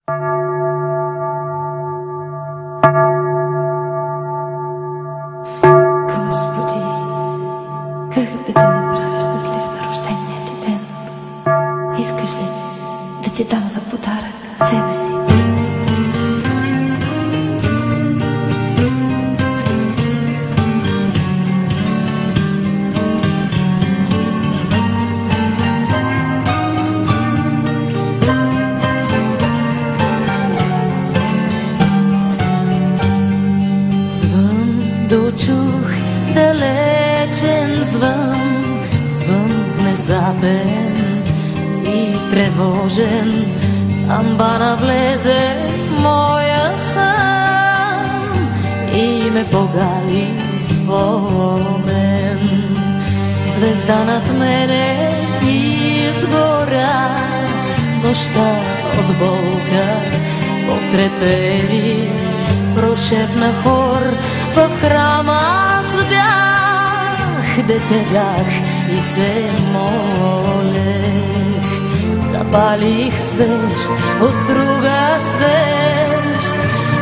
Господи, как да ти направя щастлив на рождения ти ден? Искаш ли да ти дам за подарък себе си? Дочух далечен звън, звън внезапен и тревожен. Амбана влезе в моя сън и ме погали спомен. Звезда над мене изгоря, нощта от болка потрепери. Прошепна хор в храма, аз бях, дете бях и се молех. Запалих свещ от друга свещ,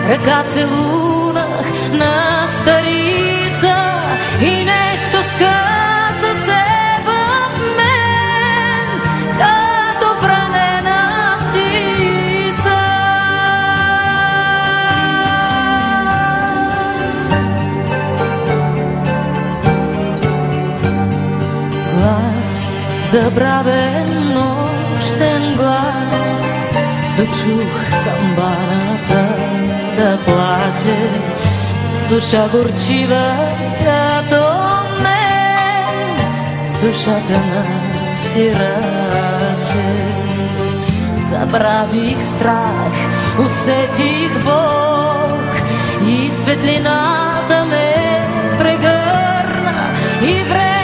ръка целунах на старица и нещо сказа се в мен, като в ранена птица. Глас, забравен нощен глас, дочух камбаната да плаче, с душа горчива като мен, с душата на сираче. Забравих страх, усетих Бог и светлината ме прегърна и време